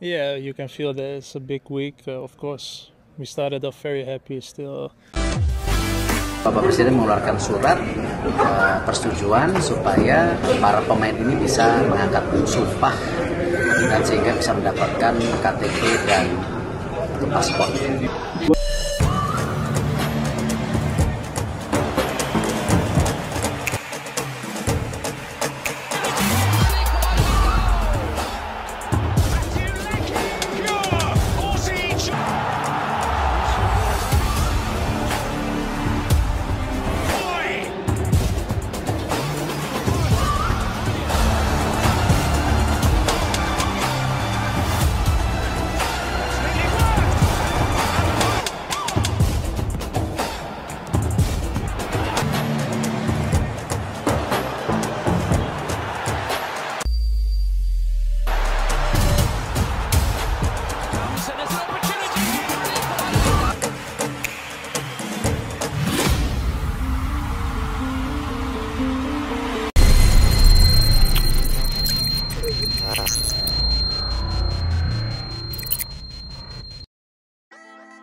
Yeah, you can feel that it's a big week. Of course, we started off very happy still. Bapak Presiden mengeluarkan surat persetujuan supaya para pemain ini bisa mengangkat sumpah dan sehingga bisa mendapatkan KTP dan paspor.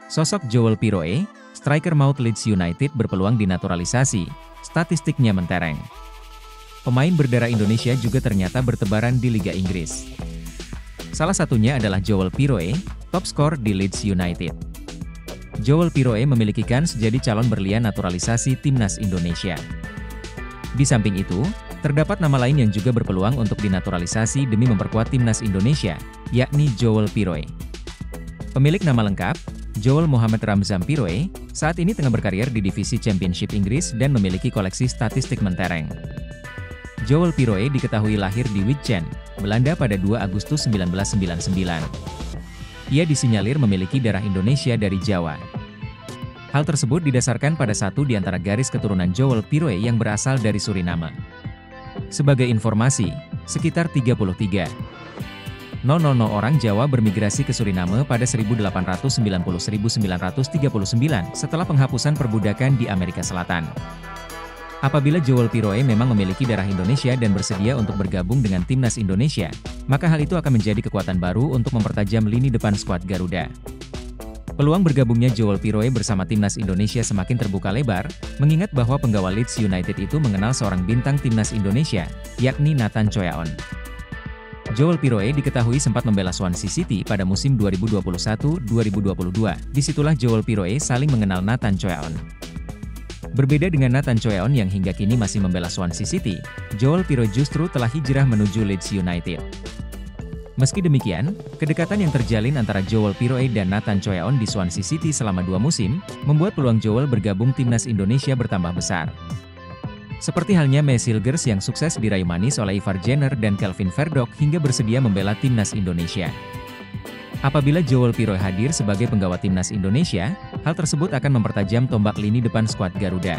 Sosok Joel Piroe, striker maut Leeds United berpeluang dinaturalisasi, statistiknya mentereng. Pemain berdarah Indonesia juga ternyata bertebaran di Liga Inggris. Salah satunya adalah Joel Piroe, top skor di Leeds United. Joel Piroe memiliki kans jadi calon berlian naturalisasi timnas Indonesia. Di samping itu, terdapat nama lain yang juga berpeluang untuk dinaturalisasi demi memperkuat timnas Indonesia, yakni Joel Piroe. Pemilik nama lengkap, Joel Mohamed Ramzan Piroe, saat ini tengah berkarir di divisi Championship Inggris dan memiliki koleksi statistik mentereng. Joel Piroe diketahui lahir di Witchen, Belanda pada 2 Agustus 1999. Ia disinyalir memiliki darah Indonesia dari Jawa. Hal tersebut didasarkan pada satu di antara garis keturunan Joel Piroe yang berasal dari Suriname. Sebagai informasi, sekitar 33,000 orang Jawa bermigrasi ke Suriname pada 1890-1939 setelah penghapusan perbudakan di Amerika Selatan. Apabila Joel Piroe memang memiliki darah Indonesia dan bersedia untuk bergabung dengan timnas Indonesia, maka hal itu akan menjadi kekuatan baru untuk mempertajam lini depan skuad Garuda. Peluang bergabungnya Joel Piroe bersama timnas Indonesia semakin terbuka lebar, mengingat bahwa penggawa Leeds United itu mengenal seorang bintang timnas Indonesia, yakni Nathan Choyaon. Joel Piroe diketahui sempat membela Swansea City pada musim 2021-2022. Disitulah Joel Piroe saling mengenal Nathan Choyaon. Berbeda dengan Nathan Choyaon yang hingga kini masih membela Swansea City, Joel Piroe justru telah hijrah menuju Leeds United. Meski demikian, kedekatan yang terjalin antara Joel Piroe dan Nathan Choyaon di Swansea City selama 2 musim, membuat peluang Joel bergabung timnas Indonesia bertambah besar. Seperti halnya Maes Hilgers yang sukses diraih manis oleh Ivar Jenner dan Kelvin Verdonk hingga bersedia membela timnas Indonesia. Apabila Joel Piroe hadir sebagai penggawa timnas Indonesia, hal tersebut akan mempertajam tombak lini depan skuad Garuda.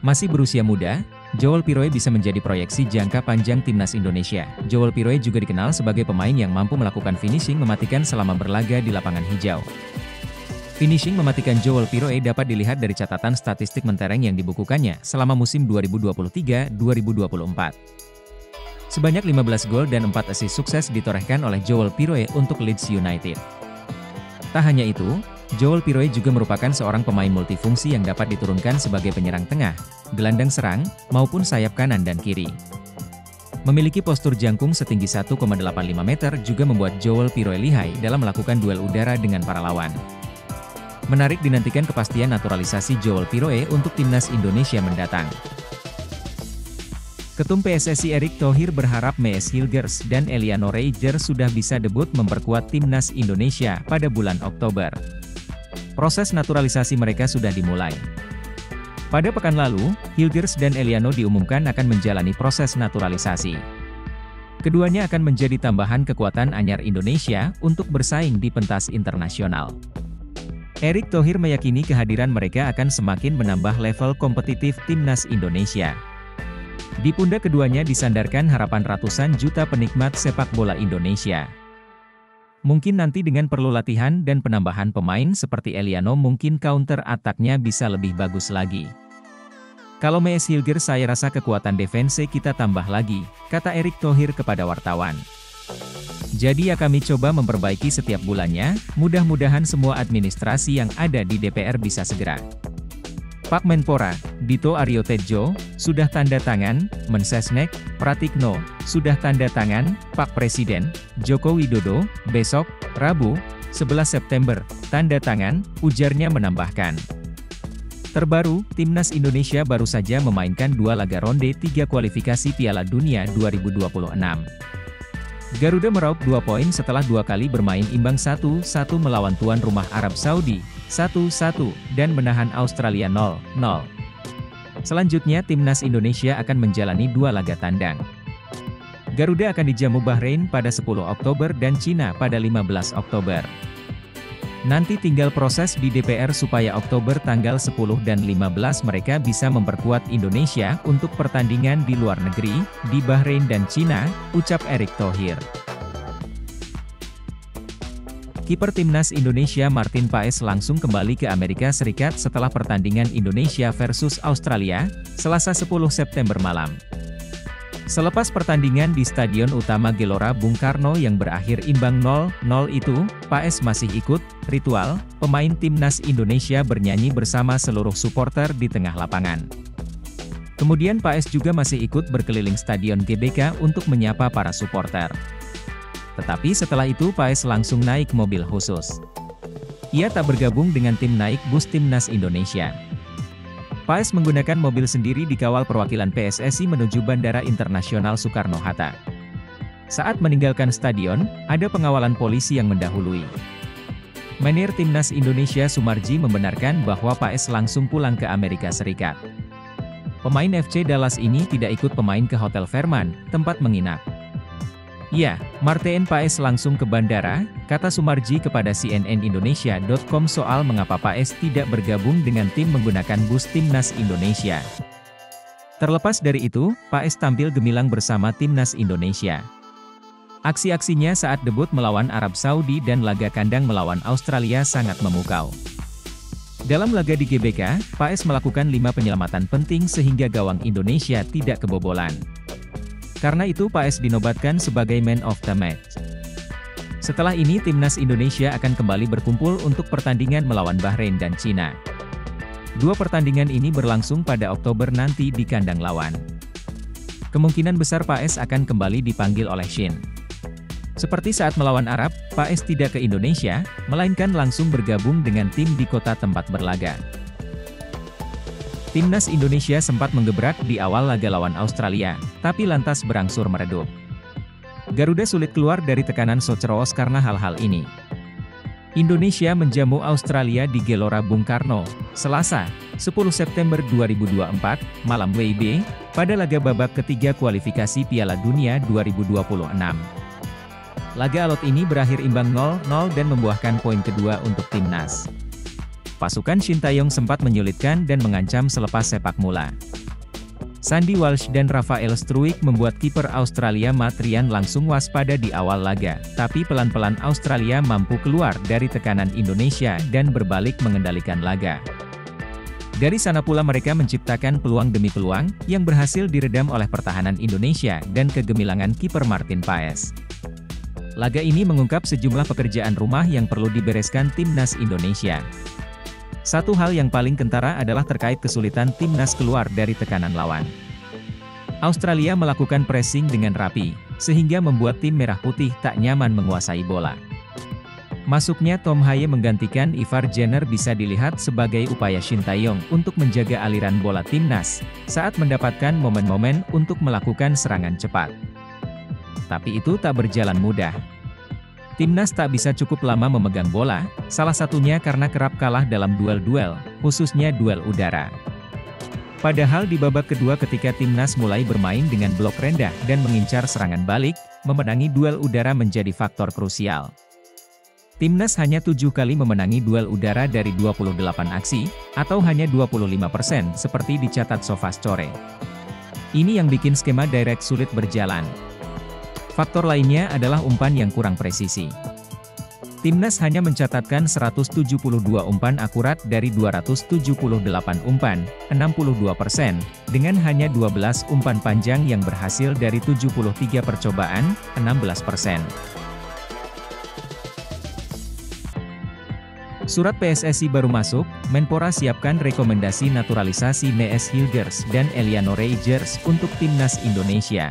Masih berusia muda, Joel Piroe bisa menjadi proyeksi jangka panjang timnas Indonesia. Joel Piroe juga dikenal sebagai pemain yang mampu melakukan finishing mematikan selama berlaga di lapangan hijau. Finishing mematikan Joel Piroe dapat dilihat dari catatan statistik mentereng yang dibukukannya selama musim 2023-2024. Sebanyak 15 gol dan 4 assist sukses ditorehkan oleh Joel Piroe untuk Leeds United. Tak hanya itu, Joel Piroe juga merupakan seorang pemain multifungsi yang dapat diturunkan sebagai penyerang tengah, gelandang serang, maupun sayap kanan dan kiri. Memiliki postur jangkung setinggi 1,85 meter juga membuat Joel Piroe lihai dalam melakukan duel udara dengan para lawan. Menarik dinantikan kepastian naturalisasi Joel Piroe untuk timnas Indonesia mendatang. Ketum PSSI Erick Thohir berharap Maes Hilgers dan Eliano Reijer sudah bisa debut memperkuat timnas Indonesia pada bulan Oktober. Proses naturalisasi mereka sudah dimulai. Pada pekan lalu, Hilgers dan Eliano diumumkan akan menjalani proses naturalisasi. Keduanya akan menjadi tambahan kekuatan anyar Indonesia untuk bersaing di pentas internasional. Erick Thohir meyakini kehadiran mereka akan semakin menambah level kompetitif timnas Indonesia. Di pundak keduanya disandarkan harapan ratusan juta penikmat sepak bola Indonesia. Mungkin nanti dengan perlu latihan dan penambahan pemain seperti Eliano mungkin counter attack-nya bisa lebih bagus lagi. Kalau Maes Hilgers saya rasa kekuatan defense kita tambah lagi, kata Erick Thohir kepada wartawan. Jadi ya kami coba memperbaiki setiap bulannya, mudah-mudahan semua administrasi yang ada di DPR bisa segera. Pak Menpora, Dito Aryo Tejo, sudah tanda tangan, Mensesnek, Pratikno, sudah tanda tangan, Pak Presiden, Joko Widodo, besok, Rabu, 11 September, tanda tangan, ujarnya menambahkan. Terbaru, Timnas Indonesia baru saja memainkan 2 laga ronde 3 kualifikasi Piala Dunia 2026. Garuda meraup 2 poin setelah 2 kali bermain imbang 1-1 melawan tuan rumah Arab Saudi, 1-1, dan menahan Australia 0-0. Selanjutnya Timnas Indonesia akan menjalani 2 laga tandang. Garuda akan dijamu Bahrain pada 10 Oktober dan Cina pada 15 Oktober. Nanti tinggal proses di DPR supaya Oktober tanggal 10 dan 15 mereka bisa memperkuat Indonesia untuk pertandingan di luar negeri, di Bahrain dan Cina, ucap Erick Thohir. Kiper Timnas Indonesia Martin Paes langsung kembali ke Amerika Serikat setelah pertandingan Indonesia versus Australia, Selasa 10 September malam. Selepas pertandingan di Stadion Utama Gelora Bung Karno yang berakhir imbang 0-0 itu, Paes masih ikut ritual pemain Timnas Indonesia bernyanyi bersama seluruh supporter di tengah lapangan. Kemudian Paes juga masih ikut berkeliling Stadion GBK untuk menyapa para supporter. Tetapi setelah itu Paes langsung naik mobil khusus. Ia tak bergabung dengan tim naik bus Timnas Indonesia. Paes menggunakan mobil sendiri dikawal perwakilan PSSI menuju Bandara Internasional Soekarno-Hatta. Saat meninggalkan stadion, ada pengawalan polisi yang mendahului. Manajer Timnas Indonesia Sumarji membenarkan bahwa Paes langsung pulang ke Amerika Serikat. Pemain FC Dallas ini tidak ikut pemain ke Hotel Fairmont, tempat menginap. Ya, Martin Paes langsung ke bandara, kata Sumarji kepada cnnindonesia.com soal mengapa Paes tidak bergabung dengan tim menggunakan bus Timnas Indonesia. Terlepas dari itu, Paes tampil gemilang bersama Timnas Indonesia. Aksi-aksinya saat debut melawan Arab Saudi dan laga kandang melawan Australia sangat memukau. Dalam laga di GBK, Paes melakukan 5 penyelamatan penting sehingga gawang Indonesia tidak kebobolan. Karena itu Paes dinobatkan sebagai Man of the Match. Setelah ini Timnas Indonesia akan kembali berkumpul untuk pertandingan melawan Bahrain dan Cina. 2 pertandingan ini berlangsung pada Oktober nanti di kandang lawan. Kemungkinan besar Paes akan kembali dipanggil oleh Shin. Seperti saat melawan Arab, Paes tidak ke Indonesia, melainkan langsung bergabung dengan tim di kota tempat berlaga. Timnas Indonesia sempat menggebrak di awal laga lawan Australia, tapi lantas berangsur meredup. Garuda sulit keluar dari tekanan Soceros karena hal-hal ini. Indonesia menjamu Australia di Gelora Bung Karno, Selasa, 10 September 2024, malam WIB, pada laga babak ketiga kualifikasi Piala Dunia 2026. Laga alot ini berakhir imbang 0-0 dan membuahkan poin kedua untuk Timnas. Pasukan Sintayong sempat menyulitkan dan mengancam selepas sepak mula. Sandy Walsh dan Rafael Struijk membuat kiper Australia Matt Ryan langsung waspada di awal laga, tapi pelan-pelan Australia mampu keluar dari tekanan Indonesia dan berbalik mengendalikan laga. Dari sana pula mereka menciptakan peluang demi peluang, yang berhasil diredam oleh pertahanan Indonesia dan kegemilangan kiper Martin Paes. Laga ini mengungkap sejumlah pekerjaan rumah yang perlu dibereskan Timnas Indonesia. Satu hal yang paling kentara adalah terkait kesulitan Timnas keluar dari tekanan lawan. Australia melakukan pressing dengan rapi, sehingga membuat tim merah putih tak nyaman menguasai bola. Masuknya Tom Haye menggantikan Ivar Jenner bisa dilihat sebagai upaya Sintayong untuk menjaga aliran bola Timnas, saat mendapatkan momen-momen untuk melakukan serangan cepat. Tapi itu tak berjalan mudah. Timnas tak bisa cukup lama memegang bola, salah satunya karena kerap kalah dalam duel-duel, khususnya duel udara. Padahal di babak kedua ketika Timnas mulai bermain dengan blok rendah dan mengincar serangan balik, memenangi duel udara menjadi faktor krusial. Timnas hanya 7 kali memenangi duel udara dari 28 aksi, atau hanya 25% seperti dicatat Sofascore. Ini yang bikin skema direct sulit berjalan. Faktor lainnya adalah umpan yang kurang presisi. Timnas hanya mencatatkan 172 umpan akurat dari 278 umpan, 62%, dengan hanya 12 umpan panjang yang berhasil dari 73 percobaan, 16%. Surat PSSI baru masuk, Menpora siapkan rekomendasi naturalisasi Mees Hilgers dan Eliano Reijers untuk Timnas Indonesia.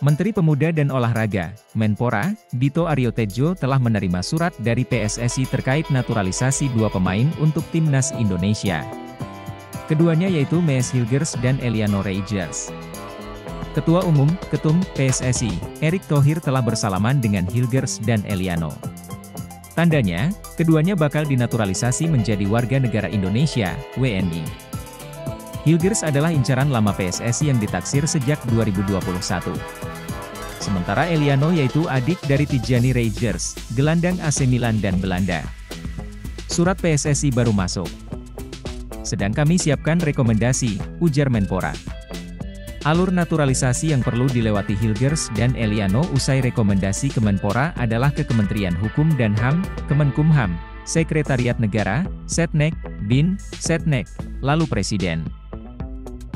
Menteri Pemuda dan Olahraga, Menpora, Dito Aryo Tejo telah menerima surat dari PSSI terkait naturalisasi dua pemain untuk Timnas Indonesia. Keduanya yaitu Mees Hilgers dan Eliano Reijers. Ketua Umum, Ketum, PSSI, Erick Thohir telah bersalaman dengan Hilgers dan Eliano. Tandanya, keduanya bakal dinaturalisasi menjadi warga negara Indonesia, WNI. Hilgers adalah incaran lama PSSI yang ditaksir sejak 2021. Sementara Eliano yaitu adik dari Tijani Reijers, gelandang AC Milan dan Belanda. Surat PSSI baru masuk. Sedang kami siapkan rekomendasi, ujar Menpora. Alur naturalisasi yang perlu dilewati Hilgers dan Eliano usai rekomendasi Kemenpora adalah ke Kementerian Hukum dan HAM, Kemenkumham, Sekretariat Negara, Setnek, BIN, Setnek, lalu Presiden.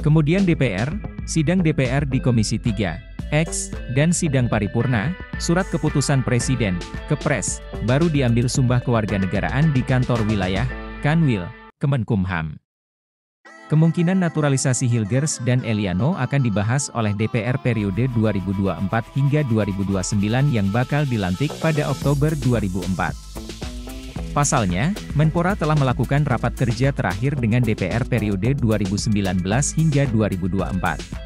Kemudian DPR, sidang DPR di Komisi 3, X, dan sidang paripurna, surat keputusan Presiden, Kepres, baru diambil sumpah kewarganegaraan di kantor wilayah, Kanwil, Kemenkumham. Kemungkinan naturalisasi Hilgers dan Eliano akan dibahas oleh DPR periode 2024 hingga 2029 yang bakal dilantik pada Oktober 2004. Pasalnya, Menpora telah melakukan rapat kerja terakhir dengan DPR periode 2019 hingga 2024.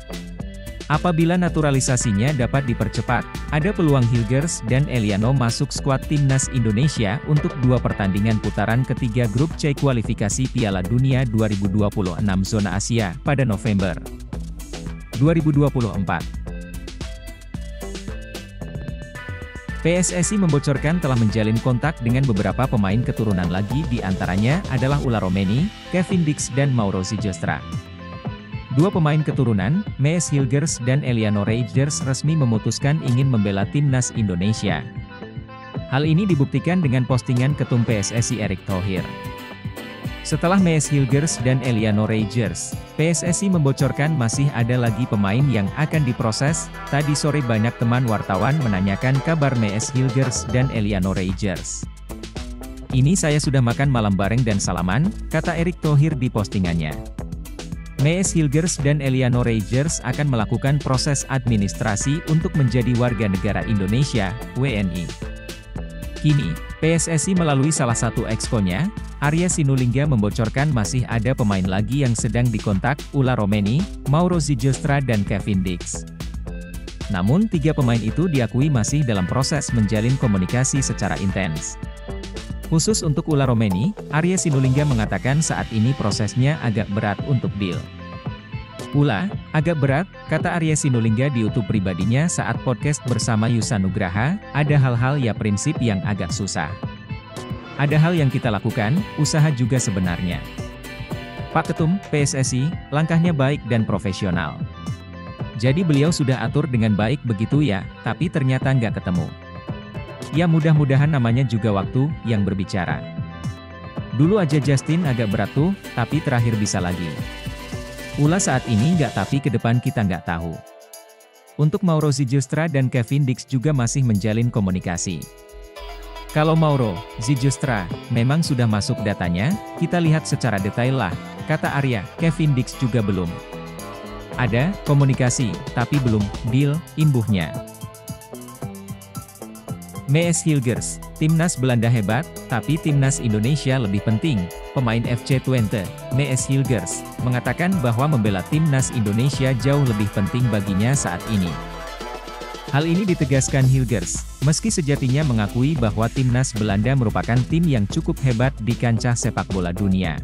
Apabila naturalisasinya dapat dipercepat, ada peluang Hilgers dan Eliano masuk skuad Timnas Indonesia untuk dua pertandingan putaran ketiga grup C kualifikasi Piala Dunia 2026 zona Asia pada November 2024. PSSI membocorkan telah menjalin kontak dengan beberapa pemain keturunan lagi, di antaranya adalah Ulla Romeni, Kevin Dix dan Mauro Ziljestra. Dua pemain keturunan, Mees Hilgers dan Eliano Reijers resmi memutuskan ingin membela Timnas Indonesia. Hal ini dibuktikan dengan postingan Ketum PSSI Erick Thohir. Setelah Mees Hilgers dan Eliano Reijers, PSSI membocorkan masih ada lagi pemain yang akan diproses. Tadi sore banyak teman wartawan menanyakan kabar Mees Hilgers dan Eliano Reijers. Ini saya sudah makan malam bareng dan salaman, kata Erick Thohir di postingannya. Mees Hilgers dan Eliano Reijers akan melakukan proses administrasi untuk menjadi warga negara Indonesia, WNI. Kini, PSSI melalui salah satu exco-nya, Arya Sinulinga membocorkan masih ada pemain lagi yang sedang dikontak, Ulla Romeni, Mauro Ziljestra dan Kevin Dix. Namun tiga pemain itu diakui masih dalam proses menjalin komunikasi secara intens. Khusus untuk Ulla Romeni, Arya Sinulinga mengatakan saat ini prosesnya agak berat untuk deal. Ulla, agak berat, kata Arya Sinulinga di YouTube pribadinya saat podcast bersama Yusa Nugraha, ada hal-hal ya prinsip yang agak susah. Ada hal yang kita lakukan, usaha juga sebenarnya. Pak Ketum, PSSI, langkahnya baik dan profesional. Jadi beliau sudah atur dengan baik begitu ya, tapi ternyata nggak ketemu. Ya mudah-mudahan namanya juga waktu yang berbicara. Dulu aja Justin agak berat tuh, tapi terakhir bisa lagi. Ulla saat ini nggak, tapi ke depan kita nggak tahu. Untuk Mauro Ziljestra dan Kevin Dix juga masih menjalin komunikasi. Kalau Mauro Ziljestra memang sudah masuk datanya, kita lihat secara detail lah, kata Arya. Kevin Dix juga belum. Ada komunikasi, tapi belum deal, imbuhnya. Mees Hilgers, Timnas Belanda hebat, tapi Timnas Indonesia lebih penting. Pemain FC Twente, Mees Hilgers, mengatakan bahwa membela Timnas Indonesia jauh lebih penting baginya saat ini. Hal ini ditegaskan Hilgers, meski sejatinya mengakui bahwa Timnas Belanda merupakan tim yang cukup hebat di kancah sepak bola dunia.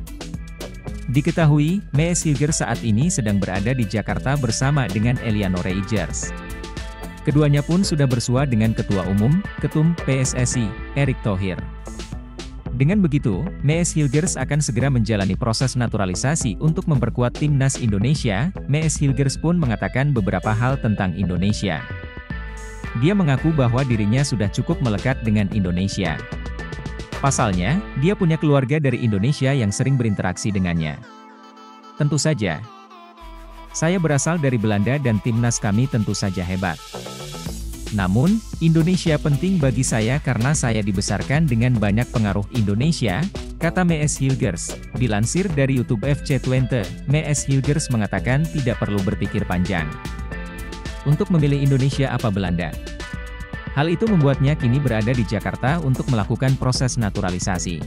Diketahui, Mees Hilgers saat ini sedang berada di Jakarta bersama dengan Eliano Reijers. Keduanya pun sudah bersua dengan Ketua Umum, Ketum PSSI, Erick Thohir. Dengan begitu, Mees Hilgers akan segera menjalani proses naturalisasi untuk memperkuat Timnas Indonesia. Mees Hilgers pun mengatakan beberapa hal tentang Indonesia. Dia mengaku bahwa dirinya sudah cukup melekat dengan Indonesia. Pasalnya, dia punya keluarga dari Indonesia yang sering berinteraksi dengannya. Tentu saja, saya berasal dari Belanda dan Timnas kami tentu saja hebat. Namun, Indonesia penting bagi saya karena saya dibesarkan dengan banyak pengaruh Indonesia, kata Mees Hilgers. Dilansir dari YouTube FC20, Mees Hilgers mengatakan tidak perlu berpikir panjang untuk memilih Indonesia apa Belanda. Hal itu membuatnya kini berada di Jakarta untuk melakukan proses naturalisasi.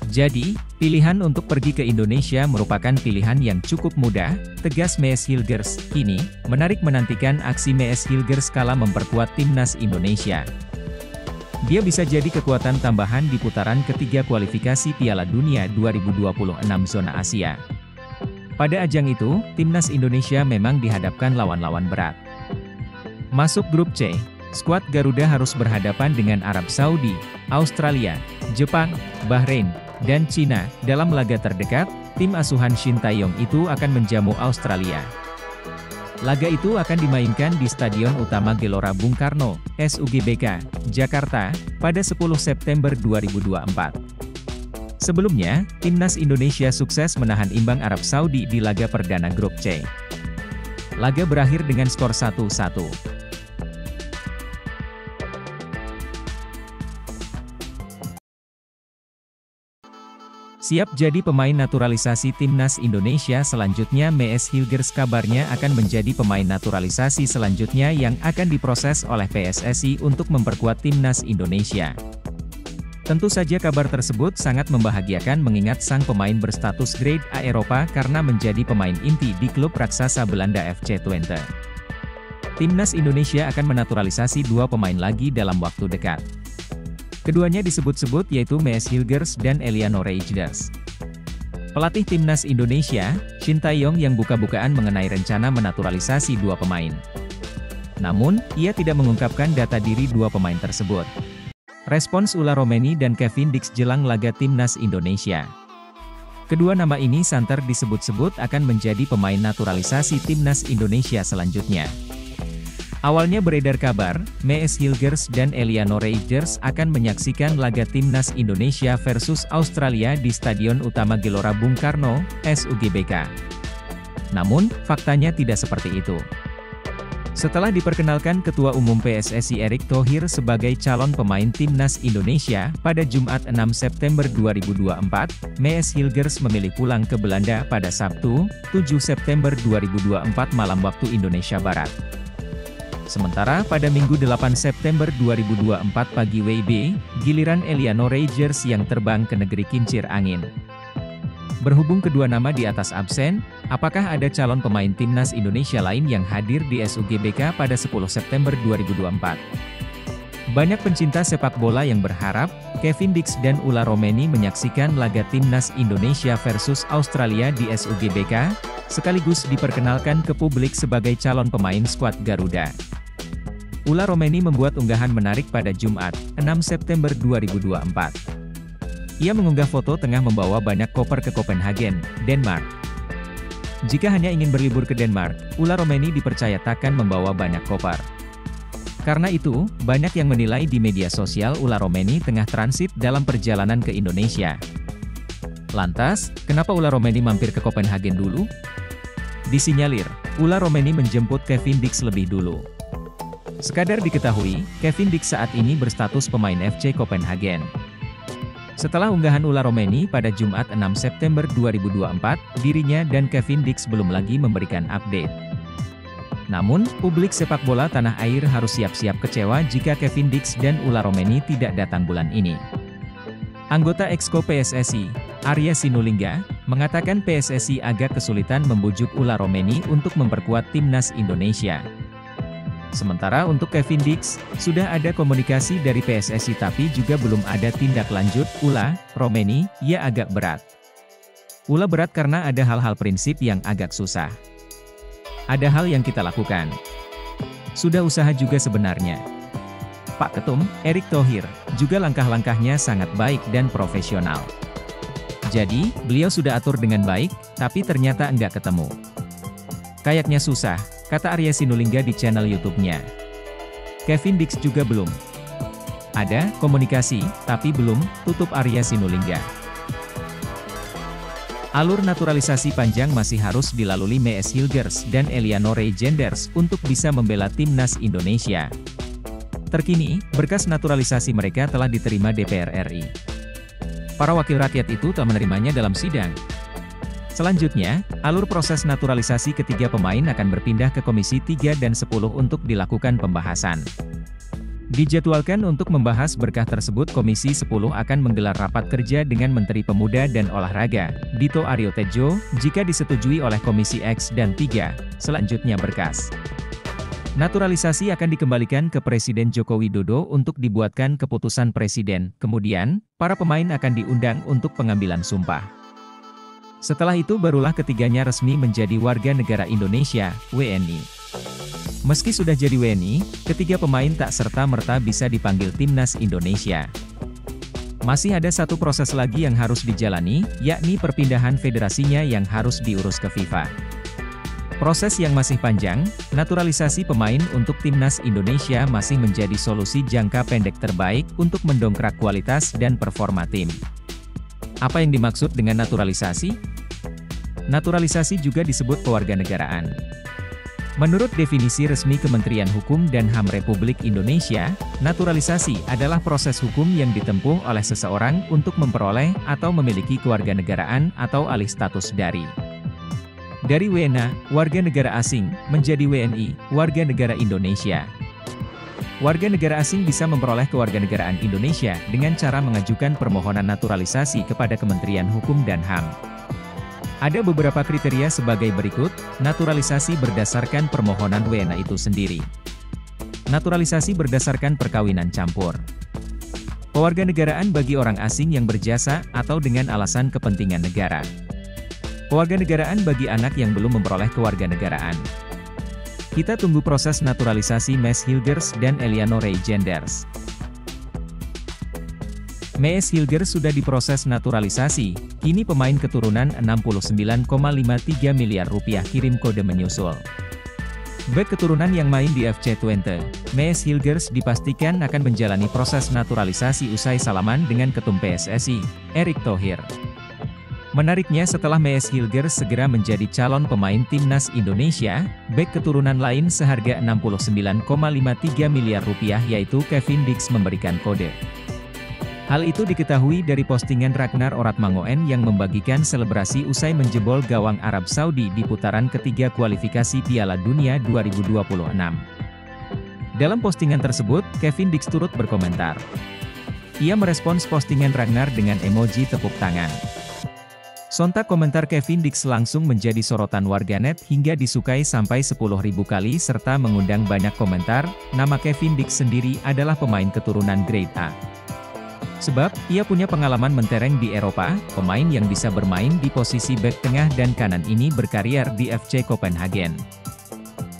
Jadi, pilihan untuk pergi ke Indonesia merupakan pilihan yang cukup mudah, tegas Mees Hilgers. Kini, menarik menantikan aksi Mees Hilgers kala memperkuat timnas Indonesia. Dia bisa jadi kekuatan tambahan di putaran ketiga kualifikasi Piala Dunia 2026 zona Asia. Pada ajang itu, timnas Indonesia memang dihadapkan lawan-lawan berat. Masuk grup C, skuad Garuda harus berhadapan dengan Arab Saudi, Australia, Jepang, Bahrain, dan Cina. Dalam laga terdekat, tim asuhan Shin Tae-yong itu akan menjamu Australia. Laga itu akan dimainkan di Stadion Utama Gelora Bung Karno, SUGBK, Jakarta, pada 10 September 2024. Sebelumnya, timnas Indonesia sukses menahan imbang Arab Saudi di laga perdana grup C. Laga berakhir dengan skor 1-1. Siap jadi pemain naturalisasi timnas Indonesia selanjutnya. Mees Hilgers kabarnya akan menjadi pemain naturalisasi selanjutnya yang akan diproses oleh PSSI untuk memperkuat timnas Indonesia. Tentu saja kabar tersebut sangat membahagiakan mengingat sang pemain berstatus grade A Eropa karena menjadi pemain inti di klub raksasa Belanda FC20. Timnas Indonesia akan menaturalisasi 2 pemain lagi dalam waktu dekat. Keduanya disebut-sebut yaitu Mees Hilgers dan Eliano Reijers. Pelatih timnas Indonesia, Shin Tae-yong yang buka-bukaan mengenai rencana menaturalisasi 2 pemain. Namun, ia tidak mengungkapkan data diri 2 pemain tersebut. Respons Ula Romeni dan Kevin Dix jelang laga timnas Indonesia. Kedua nama ini santer disebut-sebut akan menjadi pemain naturalisasi timnas Indonesia selanjutnya. Awalnya beredar kabar, Mees Hilgers dan Eliano Reijers akan menyaksikan laga timnas Indonesia versus Australia di Stadion Utama Gelora Bung Karno, SUGBK. Namun, faktanya tidak seperti itu. Setelah diperkenalkan Ketua Umum PSSI Erick Thohir sebagai calon pemain timnas Indonesia pada Jumat 6 September 2024, Mees Hilgers memilih pulang ke Belanda pada Sabtu, 7 September 2024 malam waktu Indonesia Barat. Sementara pada Minggu 8 September 2024 pagi WIB, giliran Eliano Reijers yang terbang ke negeri kincir angin. Berhubung kedua nama di atas absen, apakah ada calon pemain timnas Indonesia lain yang hadir di SUGBK pada 10 September 2024? Banyak pencinta sepak bola yang berharap, Kevin Dix dan Ula Romeni menyaksikan laga timnas Indonesia versus Australia di SUGBK, sekaligus diperkenalkan ke publik sebagai calon pemain skuad Garuda. Ula Romeni membuat unggahan menarik pada Jumat, 6 September 2024. Ia mengunggah foto tengah membawa banyak koper ke Copenhagen, Denmark. Jika hanya ingin berlibur ke Denmark, Ula Romeni dipercaya takkan membawa banyak koper. Karena itu, banyak yang menilai di media sosial Ula Romeni tengah transit dalam perjalanan ke Indonesia. Lantas, kenapa Ula Romeni mampir ke Copenhagen dulu? Disinyalir, Ula Romeni menjemput Kevin Dix lebih dulu. Sekadar diketahui, Kevin Dix saat ini berstatus pemain FC Copenhagen. Setelah unggahan Ula Romeni pada Jumat 6 September 2024, dirinya dan Kevin Dix belum lagi memberikan update. Namun, publik sepak bola tanah air harus siap-siap kecewa jika Kevin Dix dan Ula Romeni tidak datang bulan ini. Anggota Exco PSSI, Arya Sinulinga, mengatakan PSSI agak kesulitan membujuk Ula Romeni untuk memperkuat timnas Indonesia. Sementara untuk Kevin Dix, sudah ada komunikasi dari PSSI tapi juga belum ada tindak lanjut. Ula Romeni, ya agak berat. Ula berat karena ada hal-hal prinsip yang agak susah. Ada hal yang kita lakukan. Sudah usaha juga sebenarnya. Pak Ketum, Erick Thohir, juga langkah-langkahnya sangat baik dan profesional. Jadi, beliau sudah atur dengan baik, tapi ternyata enggak ketemu. Kayaknya susah, kata Arya Sinulinga di channel YouTube-nya. Kevin Dix juga belum. Ada komunikasi, tapi belum, tutup Arya Sinulinga. Alur naturalisasi panjang masih harus dilalui Mees Hilgers dan Eliano Reijenders untuk bisa membela timnas Indonesia. Terkini, berkas naturalisasi mereka telah diterima DPR RI. Para wakil rakyat itu telah menerimanya dalam sidang. Selanjutnya, alur proses naturalisasi ketiga pemain akan berpindah ke Komisi 3 dan 10 untuk dilakukan pembahasan. Dijadwalkan untuk membahas berkah tersebut Komisi 10 akan menggelar rapat kerja dengan Menteri Pemuda dan Olahraga, Dito Aryo Tejo, jika disetujui oleh Komisi X dan 3, selanjutnya berkas naturalisasi akan dikembalikan ke Presiden Joko Widodo untuk dibuatkan keputusan Presiden, kemudian, para pemain akan diundang untuk pengambilan sumpah. Setelah itu barulah ketiganya resmi menjadi warga negara Indonesia, WNI. Meski sudah jadi WNI, ketiga pemain tak serta-merta bisa dipanggil timnas Indonesia. Masih ada satu proses lagi yang harus dijalani, yakni perpindahan federasinya yang harus diurus ke FIFA. Proses yang masih panjang, naturalisasi pemain untuk timnas Indonesia masih menjadi solusi jangka pendek terbaik untuk mendongkrak kualitas dan performa tim. Apa yang dimaksud dengan naturalisasi? Naturalisasi juga disebut kewarganegaraan. Menurut definisi resmi Kementerian Hukum dan HAM Republik Indonesia, naturalisasi adalah proses hukum yang ditempuh oleh seseorang untuk memperoleh atau memiliki kewarganegaraan atau alih status dari WNA, warga negara asing, menjadi WNI, warga negara Indonesia. Warga negara asing bisa memperoleh kewarganegaraan Indonesia dengan cara mengajukan permohonan naturalisasi kepada Kementerian Hukum dan HAM. Ada beberapa kriteria sebagai berikut, naturalisasi berdasarkan permohonan WNA itu sendiri. Naturalisasi berdasarkan perkawinan campur. Kewarganegaraan bagi orang asing yang berjasa atau dengan alasan kepentingan negara. Kewarganegaraan bagi anak yang belum memperoleh kewarganegaraan. Kita tunggu proses naturalisasi Mees Hilgers dan Eliano Reijenders. Mees Hilgers sudah diproses naturalisasi, kini pemain keturunan 69,53 miliar rupiah kirim kode menyusul. Bek keturunan yang main di FC Twente, Mees Hilgers dipastikan akan menjalani proses naturalisasi usai salaman dengan Ketum PSSI, Erick Thohir. Menariknya setelah Mees Hilgers segera menjadi calon pemain timnas Indonesia, bek keturunan lain seharga 69,53 miliar rupiah yaitu Kevin Dix memberikan kode. Hal itu diketahui dari postingan Ragnar Oratmangoen yang membagikan selebrasi usai menjebol gawang Arab Saudi di putaran ketiga kualifikasi Piala Dunia 2026. Dalam postingan tersebut, Kevin Dix turut berkomentar. Ia merespons postingan Ragnar dengan emoji tepuk tangan. Sontak komentar Kevin Dix langsung menjadi sorotan warganet hingga disukai sampai 10.000 kali serta mengundang banyak komentar. Nama Kevin Dix sendiri adalah pemain keturunan grade A. Sebab, ia punya pengalaman mentereng di Eropa, pemain yang bisa bermain di posisi bek tengah dan kanan ini berkarier di FC Copenhagen.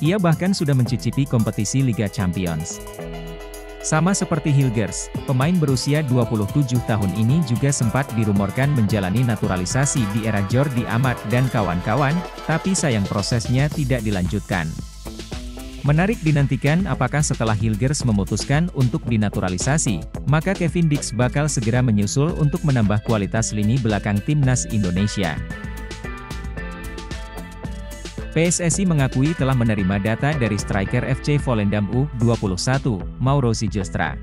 Ia bahkan sudah mencicipi kompetisi Liga Champions. Sama seperti Hilgers, pemain berusia 27 tahun ini juga sempat dirumorkan menjalani naturalisasi di era Jordi Amat dan kawan-kawan, tapi sayang prosesnya tidak dilanjutkan. Menarik dinantikan apakah setelah Hilgers memutuskan untuk dinaturalisasi, maka Kevin Dix bakal segera menyusul untuk menambah kualitas lini belakang timnas Indonesia. PSSI mengakui telah menerima data dari striker FC Volendam U21, Mauro Zylstra.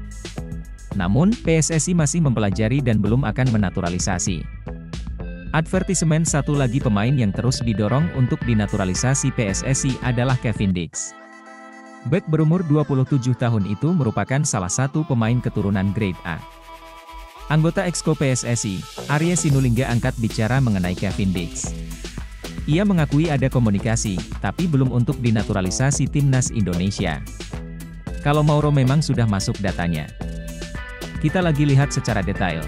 Namun, PSSI masih mempelajari dan belum akan menaturalisasi. Advertisement satu lagi pemain yang terus didorong untuk dinaturalisasi PSSI adalah Kevin Dix. Bek berumur 27 tahun itu merupakan salah satu pemain keturunan grade A. Anggota Exco PSSI, Arya Sinulinga angkat bicara mengenai Kevin Dix. Ia mengakui ada komunikasi, tapi belum untuk dinaturalisasi timnas Indonesia. Kalau Mauro memang sudah masuk datanya. Kita lagi lihat secara detail.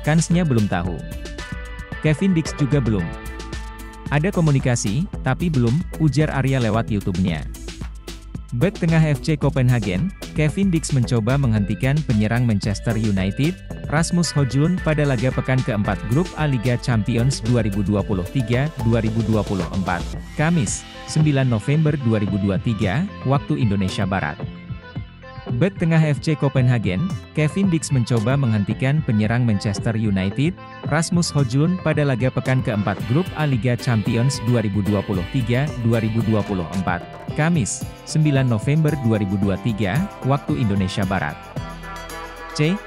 Kansnya belum tahu. Kevin Dix juga belum. Ada komunikasi, tapi belum, ujar Arya lewat YouTube-nya. Bek tengah FC Copenhagen, Kevin Dix mencoba menghentikan penyerang Manchester United, Rasmus Højlund pada laga pekan keempat Grup A Liga Champions 2023-2024, Kamis, 9 November 2023, waktu Indonesia Barat. Bek tengah FC Copenhagen, Kevin Dix mencoba menghentikan penyerang Manchester United, Rasmus Højlund pada laga pekan keempat Grup A Liga Champions 2023-2024, Kamis, 9 November 2023, waktu Indonesia Barat.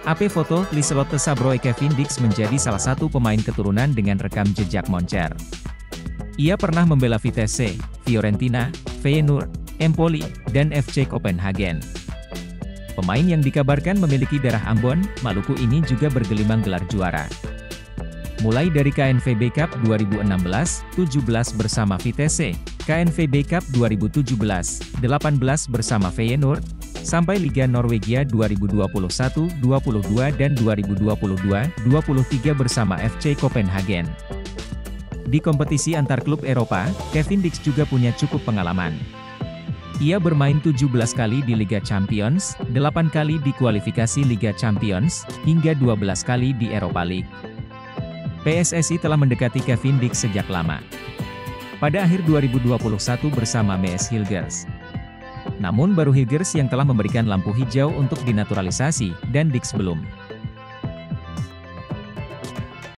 AP foto Liselotte Sabroe. Kevin Dix menjadi salah satu pemain keturunan dengan rekam jejak moncer. Ia pernah membela Vitesse, Fiorentina, Feyenoord, Empoli, dan FC Copenhagen. Pemain yang dikabarkan memiliki darah Ambon, Maluku ini juga bergelimang gelar juara. Mulai dari KNVB Cup 2016-17 bersama Vitesse, KNVB Cup 2017-18 bersama Feyenoord, sampai Liga Norwegia 2021-22 dan 2022-23 bersama FC Copenhagen. Di kompetisi antar klub Eropa, Kevin Dix juga punya cukup pengalaman. Ia bermain 17 kali di Liga Champions, 8 kali di kualifikasi Liga Champions, hingga 12 kali di Europa League. PSSI telah mendekati Kevin Dix sejak lama. Pada akhir 2021 bersama Maes Hilgers. Namun baru Hilgers yang telah memberikan lampu hijau untuk dinaturalisasi, dan Dix belum.